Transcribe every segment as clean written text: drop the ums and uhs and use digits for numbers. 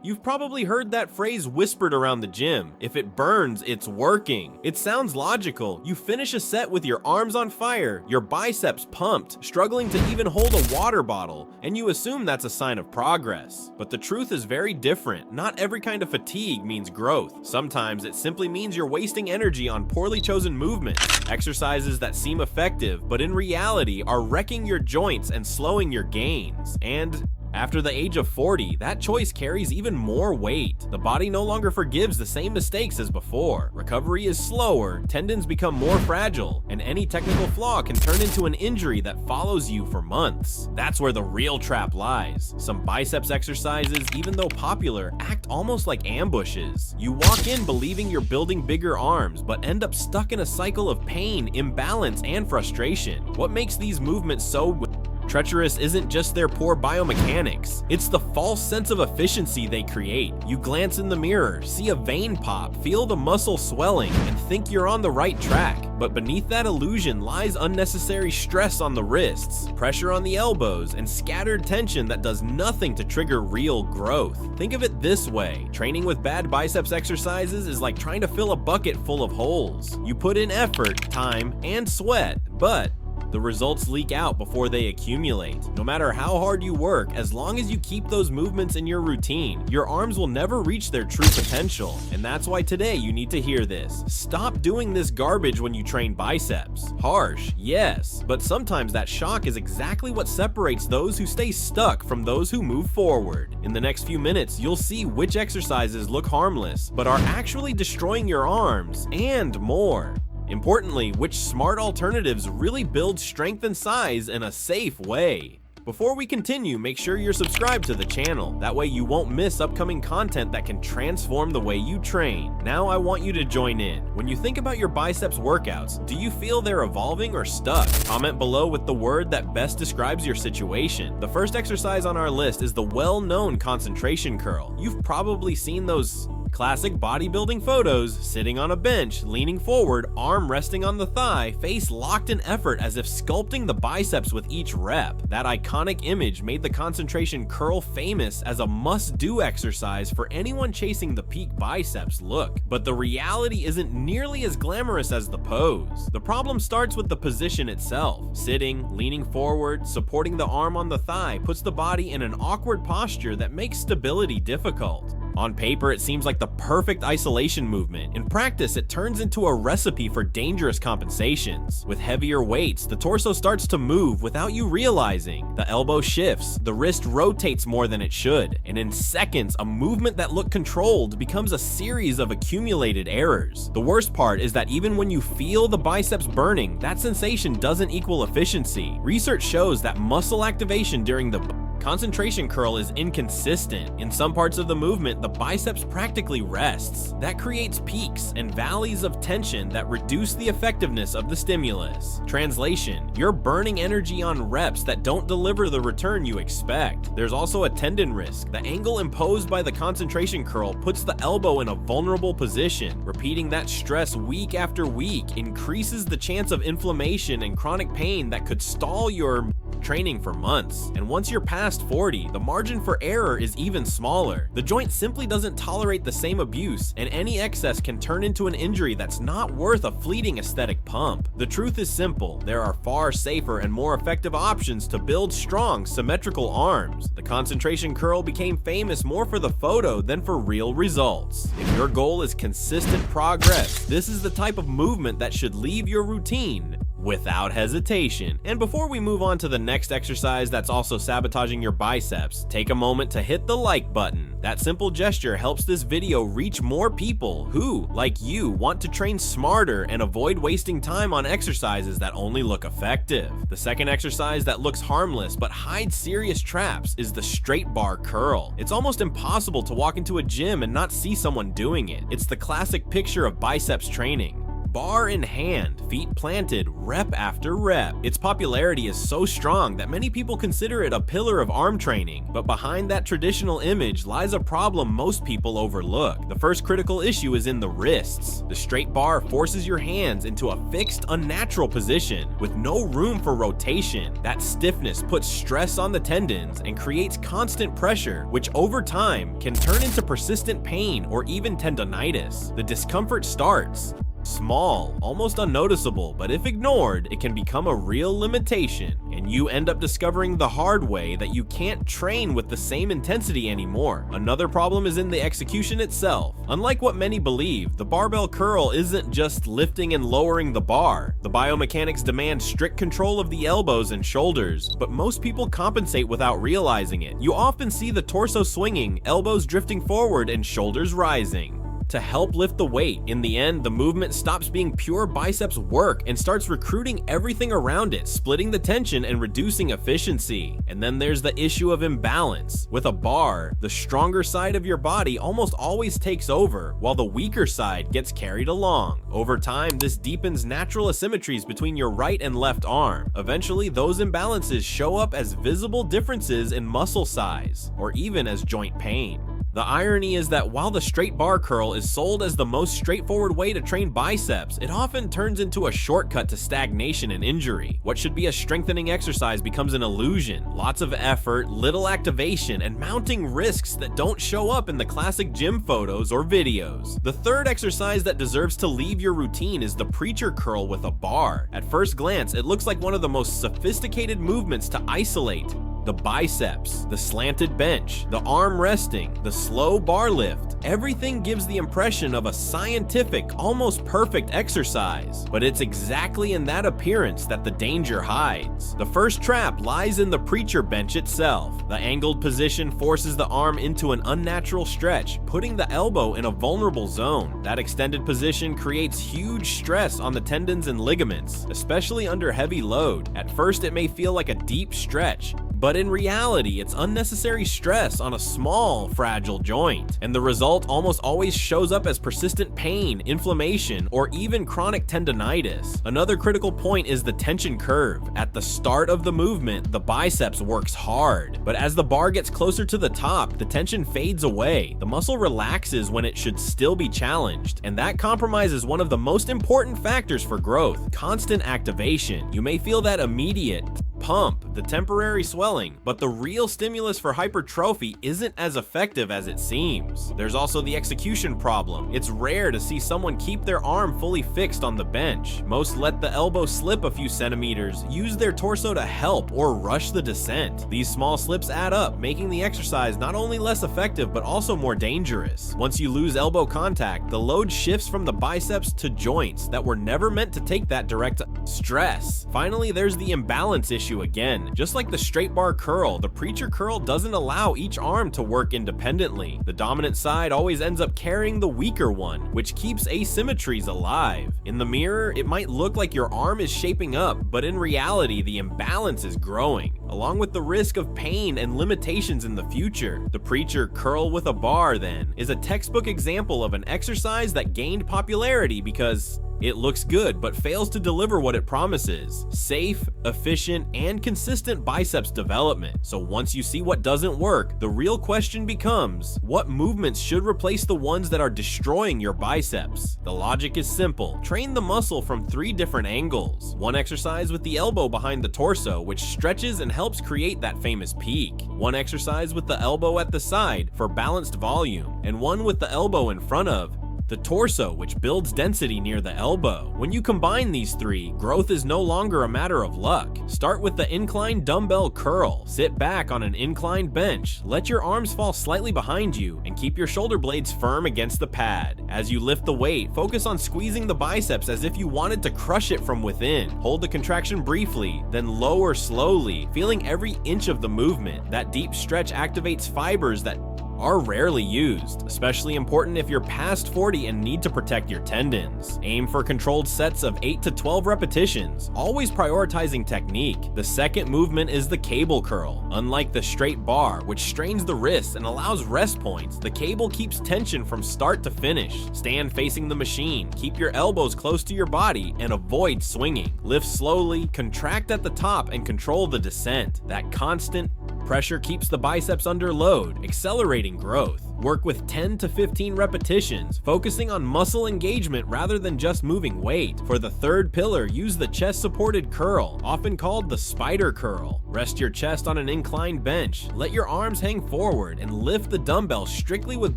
You've probably heard that phrase whispered around the gym: if it burns, it's working. It sounds logical. You finish a set with your arms on fire, your biceps pumped, struggling to even hold a water bottle, and you assume that's a sign of progress. But the truth is very different. Not every kind of fatigue means growth. Sometimes it simply means you're wasting energy on poorly chosen movements, exercises that seem effective, but in reality are wrecking your joints and slowing your gains. And after the age of 40, that choice carries even more weight. The body no longer forgives the same mistakes as before. Recovery is slower, tendons become more fragile, and any technical flaw can turn into an injury that follows you for months. That's where the real trap lies. Some biceps exercises, even though popular, act almost like ambushes. You walk in believing you're building bigger arms, but end up stuck in a cycle of pain, imbalance, and frustration. What makes these movements so treacherous isn't just their poor biomechanics, it's the false sense of efficiency they create. You glance in the mirror, see a vein pop, feel the muscle swelling, and think you're on the right track. But beneath that illusion lies unnecessary stress on the wrists, pressure on the elbows, and scattered tension that does nothing to trigger real growth. Think of it this way: training with bad biceps exercises is like trying to fill a bucket full of holes. You put in effort, time, and sweat, but the results leak out before they accumulate. No matter how hard you work, as long as you keep those movements in your routine, your arms will never reach their true potential. And that's why today you need to hear this. Stop doing this garbage when you train biceps. Harsh, yes, but sometimes that shock is exactly what separates those who stay stuck from those who move forward. In the next few minutes, you'll see which exercises look harmless, but are actually destroying your arms, and more. Importantly, which smart alternatives really build strength and size in a safe way. Before we continue, make sure you're subscribed to the channel. That way you won't miss upcoming content that can transform the way you train. Now I want you to join in. When you think about your biceps workouts, do you feel they're evolving or stuck? Comment below with the word that best describes your situation. The first exercise on our list is the well-known concentration curl. You've probably seen those classic bodybuilding photos, sitting on a bench, leaning forward, arm resting on the thigh, face locked in effort as if sculpting the biceps with each rep. That iconic image made the concentration curl famous as a must-do exercise for anyone chasing the peak biceps look. But the reality isn't nearly as glamorous as the pose. The problem starts with the position itself. Sitting, leaning forward, supporting the arm on the thigh puts the body in an awkward posture that makes stability difficult. On paper, it seems like the perfect isolation movement. In practice, it turns into a recipe for dangerous compensations. With heavier weights, the torso starts to move without you realizing. The elbow shifts, the wrist rotates more than it should, and in seconds, a movement that looked controlled becomes a series of accumulated errors. The worst part is that even when you feel the biceps burning, that sensation doesn't equal efficiency. Research shows that muscle activation during the concentration curl is inconsistent. In some parts of the movement, the biceps practically rests. That creates peaks and valleys of tension that reduce the effectiveness of the stimulus. Translation: you're burning energy on reps that don't deliver the return you expect. There's also a tendon risk. The angle imposed by the concentration curl puts the elbow in a vulnerable position. Repeating that stress week after week increases the chance of inflammation and chronic pain that could stall your training for months. And once you're past 40, the margin for error is even smaller. The joint simply doesn't tolerate the same abuse, and any excess can turn into an injury that's not worth a fleeting aesthetic pump. The truth is simple: there are far safer and more effective options to build strong, symmetrical arms. The concentration curl became famous more for the photo than for real results. If your goal is consistent progress, this is the type of movement that should leave your routine without hesitation. And before we move on to the next exercise that's also sabotaging your biceps, take a moment to hit the like button. That simple gesture helps this video reach more people who, like you, want to train smarter and avoid wasting time on exercises that only look effective. The second exercise that looks harmless but hides serious traps is the straight bar curl. It's almost impossible to walk into a gym and not see someone doing it. It's the classic picture of biceps training. Bar in hand, feet planted, rep after rep. Its popularity is so strong that many people consider it a pillar of arm training, but behind that traditional image lies a problem most people overlook. The first critical issue is in the wrists. The straight bar forces your hands into a fixed, unnatural position with no room for rotation. That stiffness puts stress on the tendons and creates constant pressure, which over time can turn into persistent pain or even tendonitis. The discomfort starts small, almost unnoticeable, but if ignored, it can become a real limitation, and you end up discovering the hard way that you can't train with the same intensity anymore. Another problem is in the execution itself. Unlike what many believe, the barbell curl isn't just lifting and lowering the bar. The biomechanics demand strict control of the elbows and shoulders, but most people compensate without realizing it. You often see the torso swinging, elbows drifting forward, and shoulders rising to help lift the weight. In the end, the movement stops being pure biceps work and starts recruiting everything around it, splitting the tension and reducing efficiency. And then there's the issue of imbalance. With a bar, the stronger side of your body almost always takes over, while the weaker side gets carried along. Over time, this deepens natural asymmetries between your right and left arm. Eventually, those imbalances show up as visible differences in muscle size, or even as joint pain. The irony is that while the straight bar curl is sold as the most straightforward way to train biceps, it often turns into a shortcut to stagnation and injury. What should be a strengthening exercise becomes an illusion. Lots of effort, little activation, and mounting risks that don't show up in the classic gym photos or videos. The third exercise that deserves to leave your routine is the preacher curl with a bar. At first glance, it looks like one of the most sophisticated movements to isolate the biceps, the slanted bench, the arm resting, the slow bar lift. Everything gives the impression of a scientific, almost perfect exercise, but it's exactly in that appearance that the danger hides. The first trap lies in the preacher bench itself. The angled position forces the arm into an unnatural stretch, putting the elbow in a vulnerable zone. That extended position creates huge stress on the tendons and ligaments, especially under heavy load. At first, it may feel like a deep stretch, but in reality, it's unnecessary stress on a small, fragile joint. And the result almost always shows up as persistent pain, inflammation, or even chronic tendonitis. Another critical point is the tension curve. At the start of the movement, the biceps works hard, but as the bar gets closer to the top, the tension fades away. The muscle relaxes when it should still be challenged, and that compromises one of the most important factors for growth: constant activation. You may feel that immediate pump, the temporary swelling, but the real stimulus for hypertrophy isn't as effective as it seems. There's also the execution problem. It's rare to see someone keep their arm fully fixed on the bench. Most let the elbow slip a few centimeters, use their torso to help, or rush the descent. These small slips add up, making the exercise not only less effective but also more dangerous. Once you lose elbow contact, the load shifts from the biceps to joints that were never meant to take that direct stress. Finally, there's the imbalance issue again. Just like the straight bar curl, the preacher curl doesn't allow each arm to work independently. The dominant side always ends up carrying the weaker one, which keeps asymmetries alive. In the mirror, it might look like your arm is shaping up, but in reality, the imbalance is growing, along with the risk of pain and limitations in the future. The preacher curl with a bar, then, is a textbook example of an exercise that gained popularity because it looks good, but fails to deliver what it promises: safe, efficient, and consistent biceps development. So once you see what doesn't work, the real question becomes, what movements should replace the ones that are destroying your biceps? The logic is simple. Train the muscle from 3 different angles. One exercise with the elbow behind the torso, which stretches and helps create that famous peak. One exercise with the elbow at the side for balanced volume, and one with the elbow in front of the torso, which builds density near the elbow. When you combine these 3, growth is no longer a matter of luck. Start with the inclined dumbbell curl. Sit back on an inclined bench, let your arms fall slightly behind you, and keep your shoulder blades firm against the pad. As you lift the weight, focus on squeezing the biceps as if you wanted to crush it from within. Hold the contraction briefly, then lower slowly, feeling every inch of the movement. That deep stretch activates fibers that are rarely used, especially important if you're past 40 and need to protect your tendons. Aim for controlled sets of 8 to 12 repetitions, always prioritizing technique. The second movement is the cable curl. Unlike the straight bar, which strains the wrists and allows rest points, the cable keeps tension from start to finish. Stand facing the machine, keep your elbows close to your body, and avoid swinging. Lift slowly, contract at the top, and control the descent. That constant pressure keeps the biceps under load, accelerating growth. Work with 10 to 15 repetitions, focusing on muscle engagement rather than just moving weight. For the third pillar, use the chest-supported curl, often called the spider curl. Rest your chest on an inclined bench, let your arms hang forward, and lift the dumbbell strictly with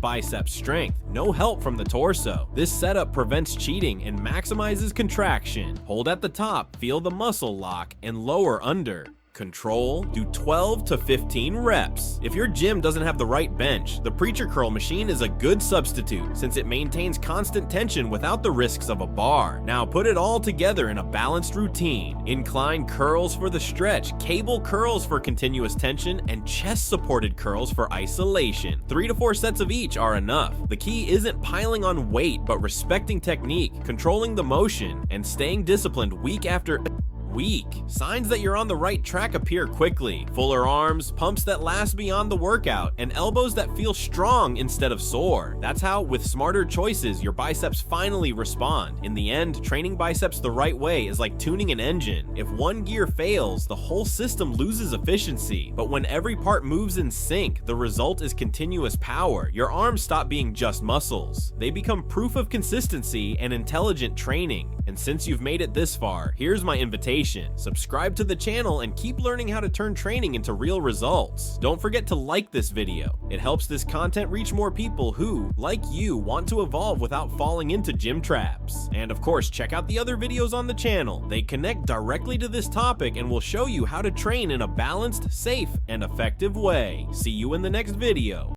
bicep strength. No help from the torso. This setup prevents cheating and maximizes contraction. Hold at the top, feel the muscle lock, and lower under. Control, do 12 to 15 reps. If your gym doesn't have the right bench, the preacher curl machine is a good substitute since it maintains constant tension without the risks of a bar. Now put it all together in a balanced routine. Incline curls for the stretch, cable curls for continuous tension, and chest supported curls for isolation. 3 to 4 sets of each are enough. The key isn't piling on weight, but respecting technique, controlling the motion, and staying disciplined week after week. Signs that you're on the right track appear quickly. Fuller arms, pumps that last beyond the workout, and elbows that feel strong instead of sore. That's how, with smarter choices, your biceps finally respond. In the end, training biceps the right way is like tuning an engine. If one gear fails, the whole system loses efficiency. But when every part moves in sync, the result is continuous power. Your arms stop being just muscles. They become proof of consistency and intelligent training. And since you've made it this far, here's my invitation. Subscribe to the channel and keep learning how to turn training into real results. Don't forget to like this video. It helps this content reach more people who, like you, want to evolve without falling into gym traps. And of course, check out the other videos on the channel. They connect directly to this topic and will show you how to train in a balanced, safe, and effective way. See you in the next video.